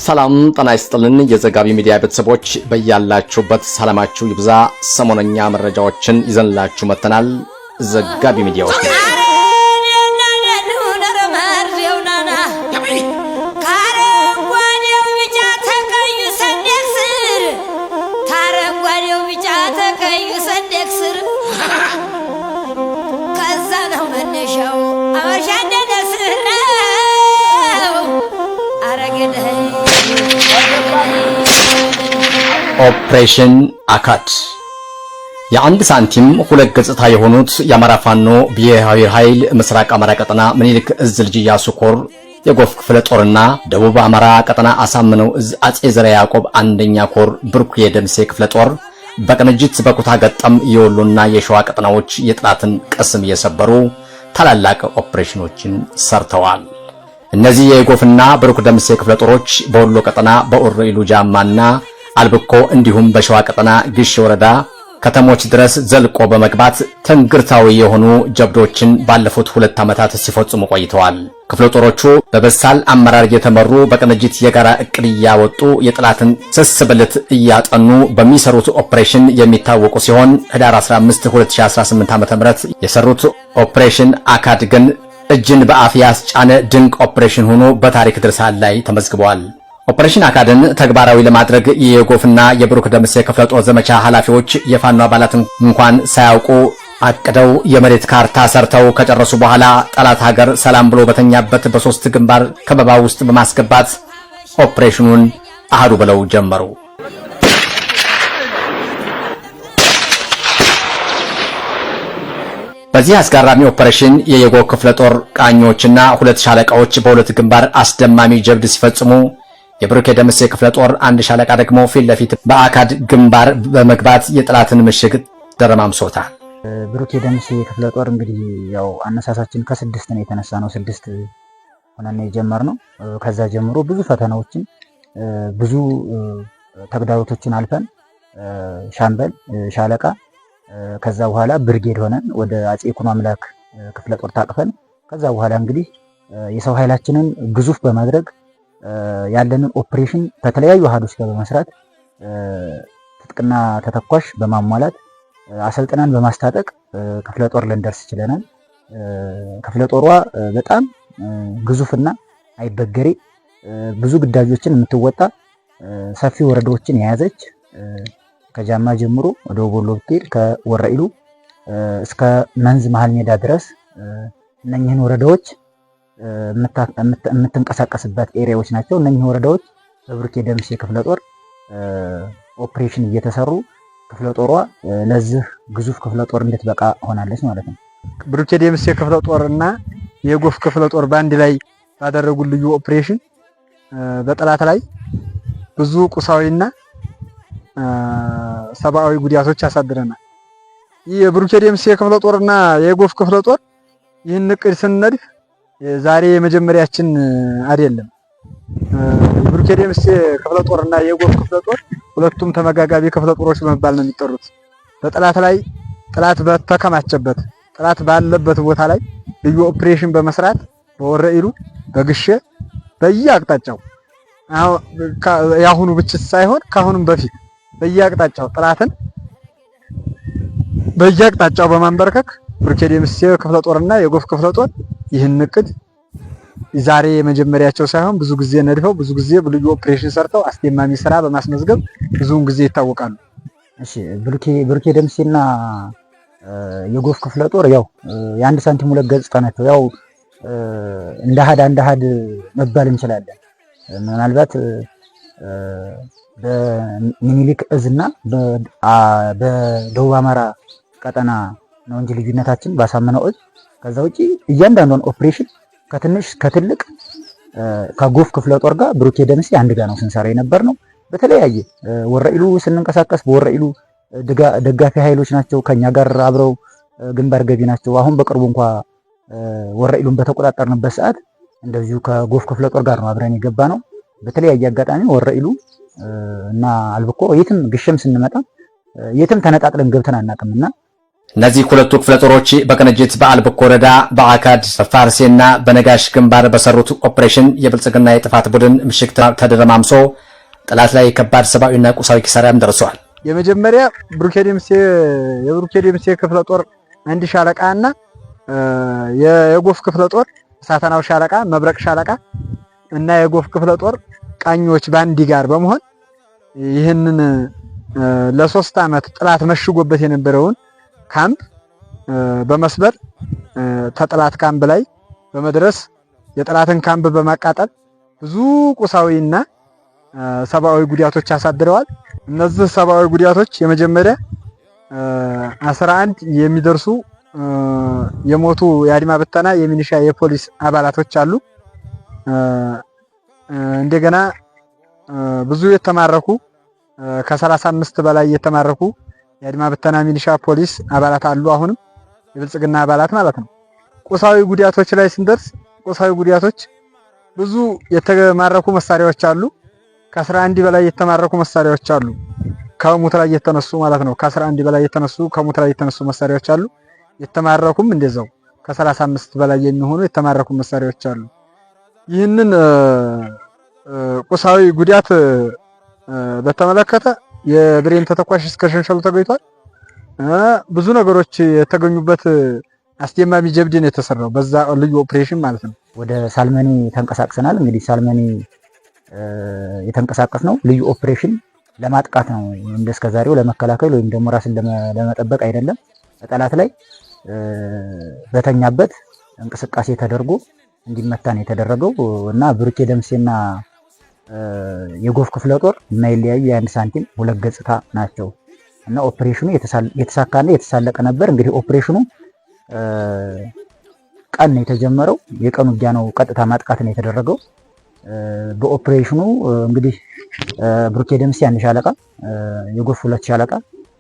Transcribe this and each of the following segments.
ሰላም ጤና ይስጥልን የዘጋቢ ሚዲያ ቤተሰቦች በያላችሁበት ሰላማችሁ ይብዛ። ሰሞነኛ መረጃዎችን ይዘንላችሁ መተናል። ዘጋቢ ሚዲያዎች ኦፕሬሽን አካድ የአንድ ሳንቲም ሁለት ገጽታ የሆኑት የአማራ ፋኖ ብሔራዊ ኃይል ምስራቅ አማራ ቀጠና ምኒልክ እዝ ልጅ ኢያሱ ኮር የጎፍ ክፍለ ጦርና ደቡብ አማራ ቀጠና አሳምነው እዝ አጼ ዘርዓ ያዕቆብ አንደኛ ኮር ብርኩ የደምሴ ክፍለ ጦር በቅንጅት በኩታ ገጠም የወሎና የሸዋ ቀጠናዎች የጥላትን ቅስም እየሰበሩ ታላላቅ ኦፕሬሽኖችን ሰርተዋል። እነዚህ የጎፍና ብርኩ ደምሴ ክፍለ ጦሮች በወሎ ቀጠና በኦሮኢሉ ጃማና አልብኮ እንዲሁም በሸዋ ቀጠና ግሽ ወረዳ ከተሞች ድረስ ዘልቆ በመግባት ትንግርታዊ የሆኑ ጀብዶችን ባለፉት 2 ዓመታት ሲፈጽሙ ቆይተዋል። ክፍለ ጦሮቹ በበሳል አመራር የተመሩ በቅንጅት የጋራ እቅድ ያወጡ የጥላትን ስስብልት እያጠኑ በሚሰሩት ኦፕሬሽን የሚታወቁ ሲሆን ህዳር 15 2018 ዓ.ም የሰሩት ኦፕሬሽን አካድ ግን እጅን በአፍ ያስጫነ ድንቅ ኦፕሬሽን ሆኖ በታሪክ ድርሳን ላይ ተመዝግቧል። ኦፕሬሽን አካድን ተግባራዊ ለማድረግ የጎፍና የብሩክ ደምሴ ክፍለ ጦር ዘመቻ ኃላፊዎች የፋኖ አባላትን እንኳን ሳያውቁ አቅደው የመሬት ካርታ ሰርተው ከጨረሱ በኋላ ጠላት ሀገር ሰላም ብሎ በተኛበት በ3 ግንባር ከበባ ውስጥ በማስገባት ኦፕሬሽኑን አሃዱ ብለው ጀመሩ። በዚህ አስገራሚ ኦፕሬሽን የየጎ ክፍለ ጦር ቃኞችና 2 ሻለቃዎች በ2 ግንባር አስደማሚ ጀብድ ሲፈጽሙ የብሩክ የደምሴ ክፍለ ጦር 1 ሻለቃ ደግሞ ፊት ለፊት በአካድ ግንባር በመግባት የጥላትን ምሽግ ደረማምሶታል። ብሩክ የደምሴ ክፍለ ጦር እንግዲህ ያው አነሳሳችን ከ6 ነው የተነሳ ነው። 6 ሆነን የጀመርነው ከዛ ጀምሮ ብዙ ፈተናዎችን ብዙ ተግዳሮቶችን አልፈን ሻምበል ሻለቃ ከዛ በኋላ ብርጌድ ሆነን ወደ አጼ ይኩኖ አምላክ ክፍለ ጦር ታቅፈን ከዛ በኋላ እንግዲህ የሰው ኃይላችንን ግዙፍ በማድረግ ያለንን ኦፕሬሽን ከተለያዩ አሃዶች ጋር በመስራት ትጥቅና ተተኳሽ በማሟላት አሰልጥናን በማስታጠቅ ክፍለ ጦር ልንደርስ ችለናል። ክፍለ ጦሯ በጣም ግዙፍና አይበገሬ ብዙ ግዳጆችን የምትወጣ ሰፊ ወረዳዎችን የያዘች ከጃማ ጀምሮ ወደ ወሎ ብትሄድ ከወረኢሉ እስከ መንዝ መሃል ሜዳ ድረስ እነኚህን ወረዳዎች የምትንቀሳቀስበት ኤሪያዎች ናቸው። እነኚህ ወረዳዎች በብሩክ የደምሴ ክፍለ ጦር ኦፕሬሽን እየተሰሩ ክፍለ ጦሯ ለዚህ ግዙፍ ክፍለ ጦር እንድትበቃ ሆናለች ማለት ነው። ብሩክ የደምሴ ክፍለ ጦርና የጎፍ ክፍለ ጦር በአንድ ላይ ባደረጉ ልዩ ኦፕሬሽን በጠላት ላይ ብዙ ቁሳዊና ሰብአዊ ጉዳቶች ያሳድረናል። ይህ የብሩክ የደምሴ ክፍለ ጦርና የጎፍ ክፍለ ጦር ይህን እቅድ ስንነድፍ ዛሬ የመጀመሪያችን አይደለም። የብሩክ የደምሴ ክፍለ ጦርና የጎፍ ክፍለ ጦር ሁለቱም ተመጋጋቢ ክፍለ ጦሮች በመባል ነው የሚጠሩት። በጠላት ላይ ጠላት በተከማቸበት ጠላት ባለበት ቦታ ላይ ልዩ ኦፕሬሽን በመስራት በወረኢሉ በግሼ በየአቅጣጫው ያሁኑ ብቻ ሳይሆን ካሁንም በፊት በየአቅጣጫው ጠላትን በየአቅጣጫው በማንበርከክ ብሩክ የደምሴ ክፍለ ጦርና የጎፍ ክፍለ ጦር ይህን እቅድ ዛሬ የመጀመሪያቸው ሳይሆን ብዙ ጊዜ ነድፈው ብዙ ጊዜ ልዩ ኦፕሬሽን ሰርተው አስደማሚ ስራ በማስመዝገብ ብዙውን ጊዜ ይታወቃሉ። እሺ ብሩክ የደምሴና የጎፍ ክፍለ ጦር ያው የአንድ ሳንቲም ሁለት ገጽታ ናቸው። ያው እንደ አሃድ መባል እንችላለን። ምናልባት በሚኒሊክ እዝና በደቡብ አማራ ቀጠና ነው እንጂ ልዩነታችን ባሳመነው እዝ። ከዛ ውጪ እያንዳንዱን ኦፕሬሽን ከትንሽ ከትልቅ ከጎፍ ክፍለ ጦር ጋር ብሩክ የደምሴ አንድ ጋር ነው ስንሰራ የነበር ነው። በተለያየ ወረኢሉ ስንንቀሳቀስ በወረኢሉ ደጋፊ ኃይሎች ናቸው ከኛ ጋር አብረው ግንባር ገቢ ናቸው። አሁን በቅርቡ እንኳን ወረኢሉን በተቆጣጠርንበት ሰዓት እንደዚሁ ከጎፍ ክፍለ ጦር ጋር ነው አብረን የገባ ነው። በተለያየ አጋጣሚ ወረኢሉ እና አልብኮ የትም ግሸም ስንመጣ የትም ተነጣጥለን ገብተን አናውቅምና እነዚህ ሁለቱ ክፍለ ጦሮች በቅንጅት በአልብኮ ወረዳ በአካድ በፋርሴና በነጋሽ ግንባር በሰሩት ኦፕሬሽን የብልጽግና የጥፋት ቡድን ምሽግ ተደረማምሶ ጠላት ላይ ከባድ ሰብአዊና ቁሳዊ ኪሳራም ደርሷል። የመጀመሪያ የብሩኬ ደምሴ ክፍለ ጦር አንድ ሻለቃና የጎፍ ክፍለ ጦር ሳተናው ሻለቃ፣ መብረቅ ሻለቃ እና የጎፍ ክፍለ ጦር ቃኞች ባንዲ ጋር በመሆን ይህንን ለ3 ዓመት ጠላት መሽጎበት የነበረውን ካምፕ በመስበር ተጠላት ካምፕ ላይ በመድረስ የጠላትን ካምፕ በማቃጠል ብዙ ቁሳዊና ሰብአዊ ጉዳቶች አሳድረዋል። እነዚህ ሰብአዊ ጉዳቶች የመጀመሪያ 11 የሚደርሱ የሞቱ የአድማ ብተና የሚኒሻ የፖሊስ አባላቶች አሉ። እንደገና ብዙ የተማረኩ ከ35 በላይ የተማረኩ የአድማ ብተና ሚሊሻ ፖሊስ አባላት አሉ። አሁንም የብልጽግና አባላት ማለት ነው። ቁሳዊ ጉዳቶች ላይ ስንደርስ ቁሳዊ ጉዳቶች ብዙ የተማረኩ መሳሪያዎች አሉ። ከ11 በላይ የተማረኩ መሳሪያዎች አሉ። ከሙት ላይ የተነሱ ማለት ነው። ከ11 በላይ የተነሱ ከሙት ላይ የተነሱ መሳሪያዎች አሉ። የተማረኩም እንደዛው ከ35 በላይ የሚሆኑ የተማረኩ መሳሪያዎች አሉ። ይህንን ቁሳዊ ጉዳት በተመለከተ የብሬን ተተኳሽ እስከ ሸንሸሉ ተገኝቷል። ብዙ ነገሮች የተገኙበት አስደማሚ ጀብድ ነው የተሰራው በዛ ልዩ ኦፕሬሽን ማለት ነው። ወደ ሳልመኔ ተንቀሳቅሰናል። እንግዲህ ሳልመኔ የተንቀሳቀስነው ልዩ ኦፕሬሽን ለማጥቃት ነው። እንደስከዛሬው ለመከላከል ወይም ደግሞ ራስን ለመጠበቅ አይደለም። ጠላት ላይ በተኛበት እንቅስቃሴ ተደርጎ እንዲመታ ነው የተደረገው እና ብሩኬ ደምሴና የጎፍ ክፍለ ጦር የማይለያዩ የአንድ ሳንቲም ሁለት ገጽታ ናቸው እና ኦፕሬሽኑ የተሳካና የተሳለቀ ነበር። እንግዲህ ኦፕሬሽኑ ቀን ነው የተጀመረው። የቀኑ ውጊያ ነው። ቀጥታ ማጥቃት ነው የተደረገው። በኦፕሬሽኑ እንግዲህ ብሩኬ ደምሴ አንድ ሻለቃ፣ የጎፍ 2 ሻለቃ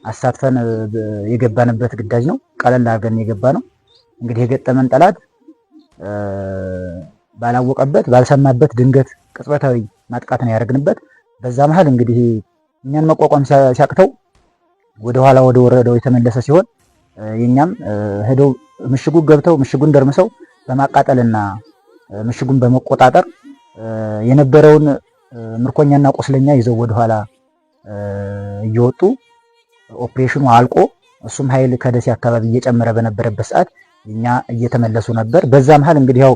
አሳትፈን የገባንበት ግዳጅ ነው። ቀለል አድርገን የገባ ነው። እንግዲህ የገጠመን ጠላት ባላወቀበት ባልሰማበት ድንገት ቅጽበታዊ ማጥቃት ነው ያደረግንበት። በዛ መሃል እንግዲህ እኛን መቋቋም ሲያቅተው ወደ ኋላ ወደ ወረዳው የተመለሰ ሲሆን የኛም ሄደው ምሽጉን ገብተው ምሽጉን ደርምሰው በማቃጠልና ምሽጉን በመቆጣጠር የነበረውን ምርኮኛና ቁስለኛ ይዘው ወደ ኋላ እየወጡ ኦፕሬሽኑ አልቆ እሱም ኃይል ከደሴ አካባቢ እየጨመረ በነበረበት ሰዓት እኛ እየተመለሱ ነበር። በዛ መሃል እንግዲህ ያው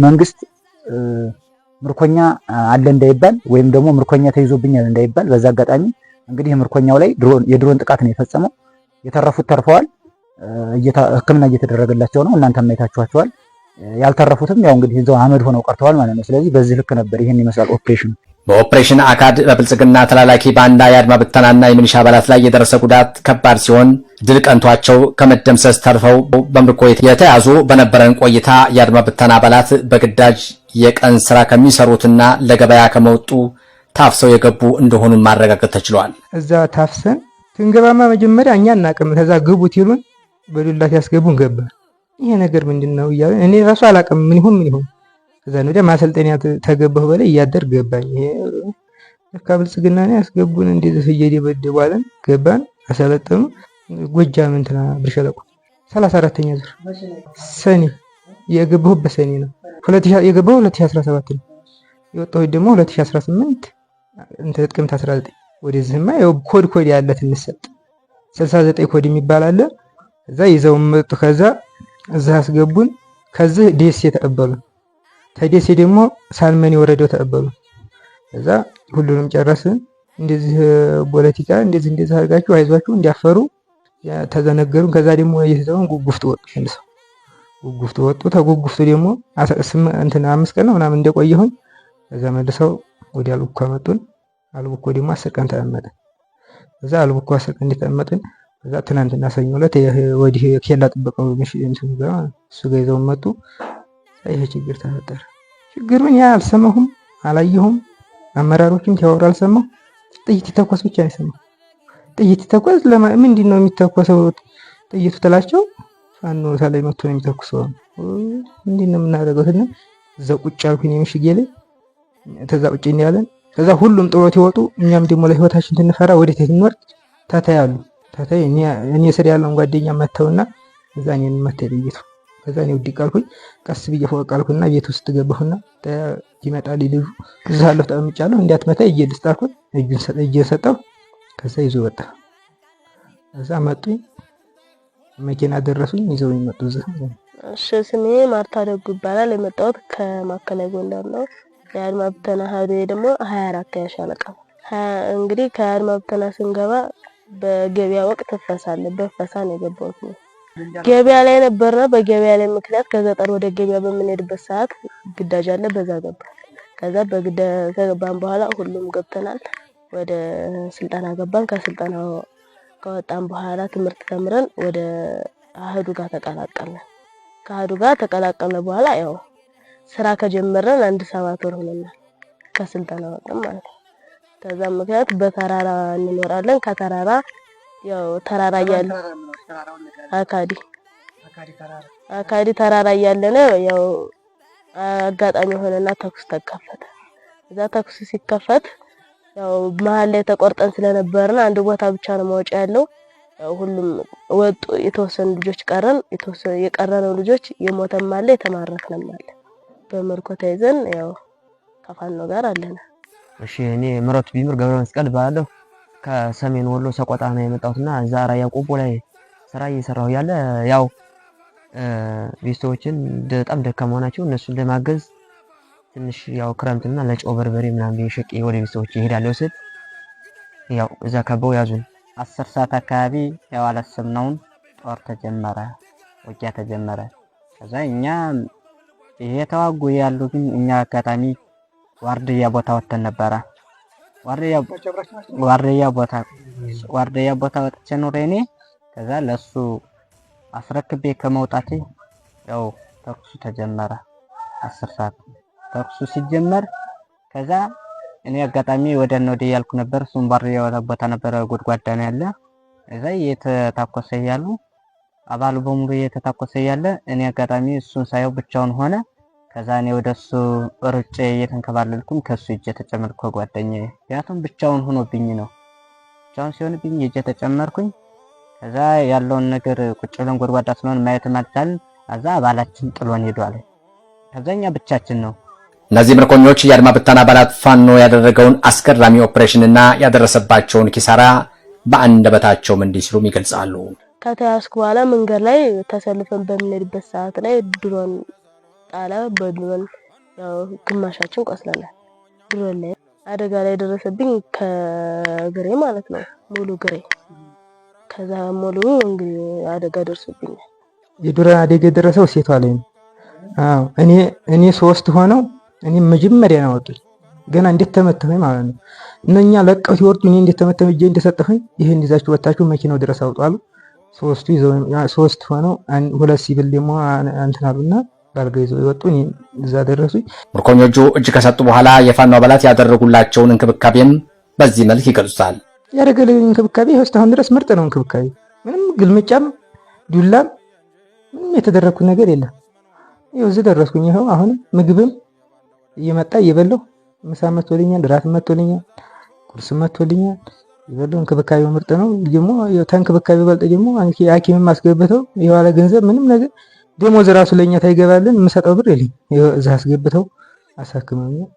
መንግስት ምርኮኛ አለ እንዳይባል ወይም ደግሞ ምርኮኛ ተይዞብኛል እንዳይባል በዛ አጋጣሚ እንግዲህ ምርኮኛው ላይ የድሮን ጥቃት ነው የፈጸመው። የተረፉት ተርፈዋል። ሕክምና እየተደረገላቸው ነው። እናንተም አይታችኋቸዋል። ያልተረፉትም ያው እንግዲህ እዛው አመድ ሆነው ቀርተዋል ማለት ነው። ስለዚህ በዚህ ልክ ነበር። ይሄን ይመስላል ኦፕሬሽኑ። በኦፕሬሽን አካድ በብልጽግና ተላላኪ ባንዳ የአድማ ብተናና የሚሊሻ አባላት ላይ የደረሰ ጉዳት ከባድ ሲሆን ድል ቀንቷቸው ከመደምሰስ ተርፈው በምርኮ የተያዙ በነበረን ቆይታ የአድማ ብተና አባላት በግዳጅ የቀን ስራ ከሚሰሩትና ለገበያ ከመወጡ ታፍሰው የገቡ እንደሆኑ ማረጋገጥ ተችሏል። እዛ ታፍሰን ትንገባማ መጀመሪያ እኛ እናቅም ከዛ ግቡት ይሉን በዱላት ያስገቡን ገባ። ይሄ ነገር ምንድነው እያለ እኔ ራሱ አላቅም ምን ይሁን ከዛ ነው ወዲያ ማሰልጠኛ ተገባሁ በላይ እያደር ገባኝ። ይሄ ለካ ብልጽግና ነው ያስገቡን እንደዚህ እየደበደቡ አለን። ገባን አሰለጠኑ። ጎጃም እንትና ብር ሸለቆ 34ኛ ዙር ሰኔ የገባሁ በሰኔ ነው። የገባሁ 2017 ነው። የወጣሁት ደግሞ 2018 ጥቅምት 19 ወደዚህማ ያው ኮድ ያለ ትንሰጥ 69 ኮድ የሚባል አለ። ከዛ ይዘው መጡ። ከዛ እዛ አስገቡን። ከዚህ ደሴ ተቀበሉ። ተደሴ ደግሞ ሳልመኔ ወረዳው ተቀበሉ። ከዛ ሁሉንም ጨረስን። እንደዚህ ፖለቲካ እንደዚህ አድርጋችሁ አይዟችሁ እንዲያፈሩ ተዘነገሩን። ከዛ ደግሞ እየተዘውን ጉጉፍቱ ወጡ። እንደሰው ጉጉፍቱ ወጡ። ተጉጉፍቱ ደግሞ 5 ቀን ነው ምናምን እንደቆየሁኝ ከዛ መልሰው ወደ አልቡኮ መጡን። አልቡኮ ደግሞ 10 ቀን ተቀመጥን። ከዛ አልቡኮ 10 ቀን ተቀመጥን። ከዛ ትናንትና ሰኞ ዕለት ወዲህ ኬላ ጥበቃው እንትን ጋር እሱ ጋር ይዘው መጡ። ይሄ ችግር ተፈጠረ። ችግሩን ያ አልሰማሁም አላየሁም። አመራሮችም ሲያወሩ አልሰማሁ። ጥይት ተኮስ ብቻ ነው የሰማሁ። ጥይት ተኮስ ምንድን ነው የሚተኮሰው? ጥይቱ ትላቸው ፋኖ ላይ መጥቶ ነው የሚተኩሰው። ምንድን ነው የምናደርገው? እዛ ቁጭ አልኩኝ ምሽጌ ላይ። ተዛ ቁጭ እንያለን። ከዛ ሁሉም ጥሎት ይወጡ። እኛም ደግሞ ለህይወታችን ትንፈራ ወደ ቴት እንወርድ ታታያሉ። ታታይ እኔ ስር ያለውን ጓደኛ መተውና እዛ እኔን መተይ ልይቱ ከዛ ነው ዲቃልኩኝ ቀስ ብዬ ፎቃልኩና ቤት ውስጥ ገባሁና ይመጣል ልጁ እዛ አለሁ ተቀምጫለሁ እንዳትመታ እየልስጣልኩኝ እጁን ሰጠው ከዛ ይዞ ወጣ እዛ መጡኝ መኪና ደረሱኝ ይዘው ይመጡ እዛ እሺ ስሜ ማርታ ደጉ ይባላል የመጣሁት ከማከለ ጎንደር ነው የአድማ ብተና ሀዶ ደግሞ 24 ያሻለቃ እንግዲህ ከአድማ ብተና ስንገባ በገበያ ወቅት ፈሳለ በፈሳ ነው የገባሁት ነው ገበያ ላይ ነበርና በገበያ ላይ ምክንያት ከገጠር ወደ ገበያ በምንሄድበት ሰዓት ግዳጅ አለ በዛ ገባ ከዛ በግዳጅ ከገባን በኋላ ሁሉም ገብተናል ወደ ስልጣና ገባን ከስልጣናው ከወጣን በኋላ ትምህርት ተምረን ወደ አህዱ ጋር ተቀላቀልን ከአህዱ ጋር ተቀላቀልን በኋላ ያው ስራ ከጀመረን 7 ወር ሆነናል ከስልጣና ወጣን ማለት ነው ከዛ ምክንያት በተራራ እንኖራለን ከተራራ ያው ተራራ ያለ አካዲ ተራራ ያለነ ያው አጋጣሚ ሆነና ተኩስ ተከፈተ እዛ ተኩስ ሲከፈት ያው መሃል ላይ ተቆርጠን ስለነበርና አንድ ቦታ ብቻ ነው ማውጫ ያለው ያው ሁሉም ወጡ የተወሰኑ ልጆች ቀረን የተወሰኑ የቀረነው ልጆች የሞተም አለ የተማረክንም አለ በመርኮ ተይዘን ያው ከፋኖ ጋር አለና እሺ እኔ ምረቱ ቢምር ገብረ መስቀል ባለው ከሰሜን ወሎ ሰቆጣ ነው የመጣሁትና እዛ ራያ ቆቦ ላይ ስራ እየሰራሁ ያለ ያው ቤተሰቦችን በጣም ደካማ ናቸው እነሱን ለማገዝ ትንሽ ያው ክረምትና ለጨው በርበሬ ምናምን በሸቂ ወደ ቤተሰቦች ይሄዳለሁ ስል ያው እዛ ከበው ያዙን 10 ሰዓት አካባቢ ያው አላሰብነውም ጦር ተጀመረ ውጊያ ተጀመረ ከዛ እኛ እየተዋጉ ያሉ ግን እኛ አጋጣሚ ዋርድያ ቦታ ወጥተን ነበር ዋርድያ ቦታ ወጥቼ ኖሬ እኔ ከዛ ለሱ አስረክቤ ከመውጣቴ ያው ተኩሱ ተጀመረ 10 ሰዓት ተኩሱ ሲጀመር ከዛ እኔ አጋጣሚ ወደ ነው ያልኩ ነበር እሱም ዋርድያ ቦታ ነበር ጉድጓዳ ነው ያለ እዛ የተታኮሰ ያሉ አባሉ በሙሉ የተታኮሰ ያለ እኔ አጋጣሚ እሱን ሳይው ብቻውን ሆነ ከዛ እኔ ወደሱ ርጬ እየተንከባለልኩኝ ከሱ እጄ ተጨመርኩ ጓደኛዬ ያቱም ብቻውን ሆኖብኝ ነው ብቻውን ሲሆንብኝ እጄ ተጨመርኩኝ ከዛ ያለውን ነገር ቁጭ ብለን ጎድጓዳ ስለሆነ ማየት ማልቻልን ከዛ አባላችን ጥሎን ሄዷል ከዛኛ ብቻችን ነው እነዚህ ምርኮኞች የአድማ ብተና አባላት ፋኖ ያደረገውን አስገራሚ ኦፕሬሽንና ያደረሰባቸውን ኪሳራ በአንደበታቸውም እንዲህ ሲሉም ይገልጻሉ ከተያዝኩ በኋላ መንገድ ላይ ተሰልፈን በምንሄድበት ሰዓት ላይ ድሮን ጣላ በድሮን ያው ግማሻችን ቆስለናል ድሮን ላይ አደጋ ላይ ደረሰብኝ ከግሬ ማለት ነው ሙሉ ግሬ ከዛ ሙሉ እንግዲህ አደጋ ደርሶብኝ የድሮን አደጋ ደረሰው ሴቷ ላይ ነው አዎ እኔ 3 ሆነው እኔ መጀመሪያ ነው ወጡኝ ገና እንዴት ተመተፈኝ ማለት ነው እነኛ ለቀው ሲወርዱ እኔ እንዴት ተመተፈኝ እጄ እንደሰጠፈኝ ይሄን ይዛችሁ ወጣችሁ መኪናው ድረስ አውጣሉ 3 ይዘው 3 ሆነው 2 ሲብል ደግሞ አንተናሉና ባልጋ ይዘው ይወጡኝ እዛ ደረሱኝ ምርኮኞቹ እጅ ከሰጡ በኋላ የፋኖ አባላት ያደረጉላቸውን እንክብካቤም በዚህ መልክ ይገልጻል ያደረገልኝ እንክብካቤ እስካሁን ድረስ ምርጥ ነው እንክብካቤ ምንም ግልምጫም ዱላም ምንም የተደረኩ ነገር የለም ይኸው እዚህ ደረስኩኝ ይኸው አሁን ምግብም እየመጣ እየበላሁ ምሳ መጥቶልኛል ራት መጥቶልኛል ቁርስ መጥቶልኛል ይበሉ እንክብካቤው ምርጥ ነው ደግሞ ተንክብካቤ በልጥ ደግሞ ሐኪምም ማስገብተው የዋለ ገንዘብ ምንም ነገር ደሞዝ ራሱ ለኛ ታይገባልን የምሰጠው ብር የለኝ እዛ አስገብተው አሳክመውኛል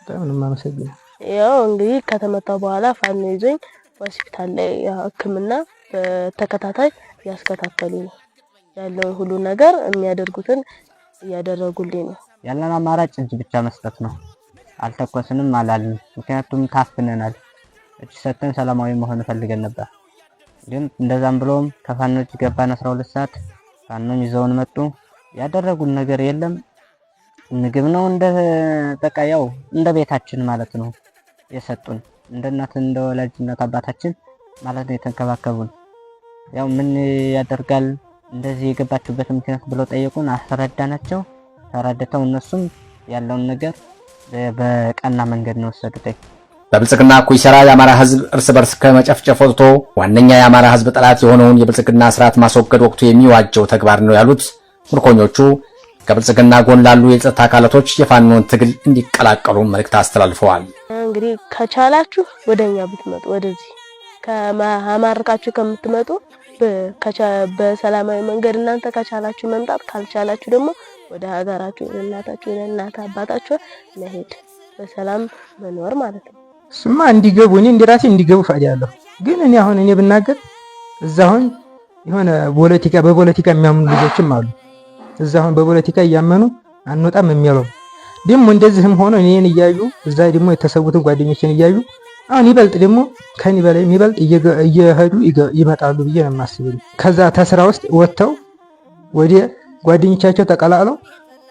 በጣም ነው የማመሰግነው ያው እንግዲህ ከተመታው በኋላ ፋኖ ይዞኝ ሆስፒታል ላይ ህክምና በተከታታይ ያስከታተሉ ነው ያለው ሁሉ ነገር የሚያደርጉትን ያደረጉልኝ ነው ያለና አማራጭ እጅ ብቻ መስጠት ነው አልተኮስንም አላልን ምክንያቱም ታፍነናል እጅ ሰተን ሰላማዊ መሆን ፈልገን ነበር ግን እንደዛም ብሎም ከፋኖች ገባን 12 ሰዓት ፋኖም ይዘውን መጡ ያደረጉን ነገር የለም ምግብ ነው እንደ በቃ ያው እንደ ቤታችን ማለት ነው የሰጡን እንደ እናት እንደ ወላጅነት አባታችን ማለት ነው የተንከባከቡን ያው ምን ያደርጋል እንደዚህ የገባችሁበት ምክንያት ብለው ጠየቁን አስረዳናቸው ተራደተው እነሱም ያለውን ነገር በቀና መንገድ ነው ወሰዱት በብልጽግና እኩይ ሥራ የአማራ ህዝብ እርስ በርስ ከመጨፍጨፍ ወጥቶ ዋነኛ የአማራ ህዝብ ጠላት የሆነውን የብልጽግና ስርዓት ማስወገድ ወቅቱ የሚዋጀው ተግባር ነው ያሉት ምርኮኞቹ ከብልጽግና ጎን ላሉ የጸጥታ አካላቶች የፋኖን ትግል እንዲቀላቀሉ መልእክት አስተላልፈዋል። እንግዲህ ከቻላችሁ ወደኛ ብትመጡ ወደዚህ ከማማርካችሁ ከምትመጡ በሰላማዊ መንገድ እናንተ ከቻላችሁ መምጣት ካልቻላችሁ ደግሞ ወደ ሀገራችሁ እናታችሁ እናት አባታችሁ መሄድ በሰላም መኖር ማለት ነው። ስማ እንዲገቡ እኔ እንደራሴ እንዲገቡ ፈቅዳለሁ። ግን እኔ አሁን እኔ ብናገር እዛውን የሆነ በፖለቲካ የሚያምኑ ልጆችም አሉ። እዛውን በፖለቲካ እያመኑ አንወጣም የሚያሉ ደግሞ እንደዚህም ሆኖ እኔን እያዩ እዛ ደግሞ የተሰዉትን ጓደኞችን እያዩ አሁን ይበልጥ ደግሞ ከኔ በላይ የሚበልጥ እየሄዱ ይመጣሉ ብዬ ነው የማስበው። ከዛ ተስራ ውስጥ ወጥተው ወደ ጓደኞቻቸው ተቀላቅለው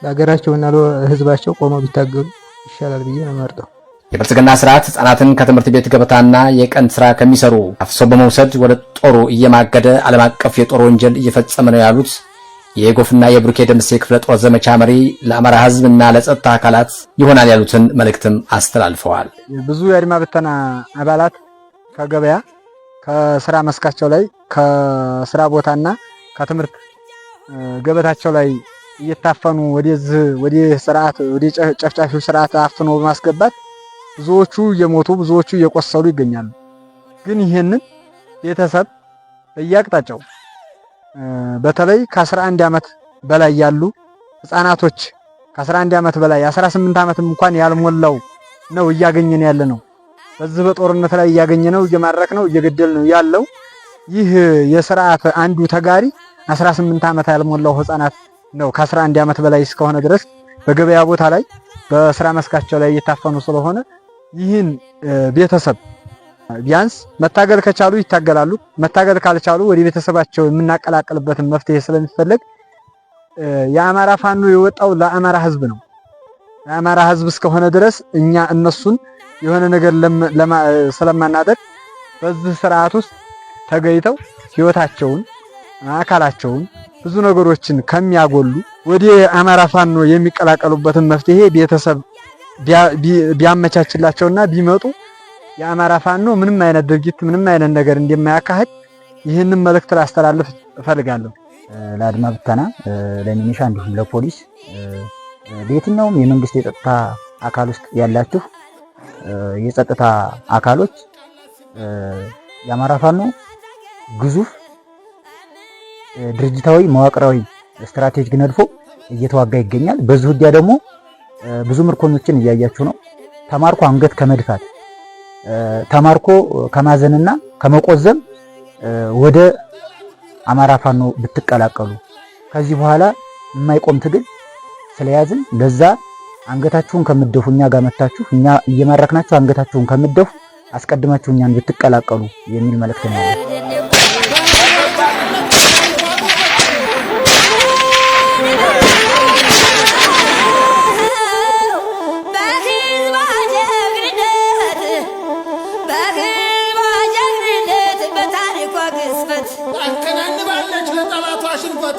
ለሀገራቸውና ለሕዝባቸው ቆመው ቢታገሉ ይሻላል ብዬ ነው የምመርጠው። የብልጽግና ስርዓት ህጻናትን ከትምህርት ቤት ገበታና የቀን ስራ ከሚሰሩ አፍሰው በመውሰድ ወደ ጦሩ እየማገደ ዓለም አቀፍ የጦር ወንጀል እየፈጸመ ነው ያሉት የጎፍና የብሩኬ ደምሴ ክፍለ ጦር ዘመቻ መሪ ለአማራ ህዝብና ለጸጥታ አካላት ይሆናል ያሉትን መልእክትም አስተላልፈዋል። ብዙ የአድማ ብተና አባላት ከገበያ ከስራ መስካቸው ላይ ከስራ ቦታና ከትምህርት ገበታቸው ላይ እየታፈኑ ወደ ስርዓት ወደ ጨፍጫፊው ስርዓት አፍኖ በማስገባት ብዙዎቹ እየሞቱ ብዙዎቹ እየቆሰሉ ይገኛሉ። ግን ይሄንን ቤተሰብ በየአቅጣጫው በተለይ ከ11 ዓመት በላይ ያሉ ህፃናቶች ከ11 ዓመት በላይ 18 ዓመትም እንኳን ያልሞላው ነው እያገኘን ያለ ነው። በዚህ በጦርነት ላይ እያገኘነው እየማረክ ነው እየገደል ነው ያለው። ይህ የስርዓት አንዱ ተጋሪ 18 ዓመት ያልሞላው ህፃናት ነው ከ11 ዓመት በላይ እስከሆነ ድረስ በገበያ ቦታ ላይ በስራ መስካቸው ላይ እየታፈኑ ስለሆነ ይህን ቤተሰብ ቢያንስ መታገል ከቻሉ ይታገላሉ፣ መታገል ካልቻሉ ወደ ቤተሰባቸው የምናቀላቅልበትን መፍትሄ ስለሚፈልግ የአማራ ፋኖ የወጣው ለአማራ ህዝብ ነው። ለአማራ ህዝብ እስከሆነ ድረስ እኛ እነሱን የሆነ ነገር ስለማናደርግ በዚህ ስርዓት ውስጥ ተገይተው ህይወታቸውን አካላቸውን ብዙ ነገሮችን ከሚያጎሉ ወደ አማራ ፋኖ የሚቀላቀሉበትን መፍትሄ ቤተሰብ ቢያመቻችላቸውና ቢመጡ የአማራ ፋኖ ምንም አይነት ድርጊት ምንም አይነት ነገር እንደማያካሂድ ይህንን መልእክት ላስተላልፍ እፈልጋለሁ። ለአድማ ብተና፣ ለሚኒሻ እንዲሁም ለፖሊስ በየትኛውም የመንግስት የጸጥታ አካል ውስጥ ያላችሁ የጸጥታ አካሎች የአማራ ፋኖ ግዙፍ ድርጅታዊ መዋቅራዊ ስትራቴጂክ ነድፎ እየተዋጋ ይገኛል። በዚህ ውጊያ ደግሞ ብዙ ምርኮኞችን እያያችሁ ነው። ተማርኮ አንገት ከመድፋት ተማርኮ ከማዘንና ከመቆዘም ወደ አማራ ፋኖ ብትቀላቀሉ ከዚህ በኋላ የማይቆም ትግል ስለያዝን ለዛ አንገታችሁን ከምትደፉ እኛ ጋር መታችሁ እኛ እየማረክናችሁ አንገታችሁን ከምትደፉ አስቀድማችሁ እኛን ብትቀላቀሉ የሚል መልእክት ነው ያለው። ታከናንባለች ለጠላቷ ሽንፈት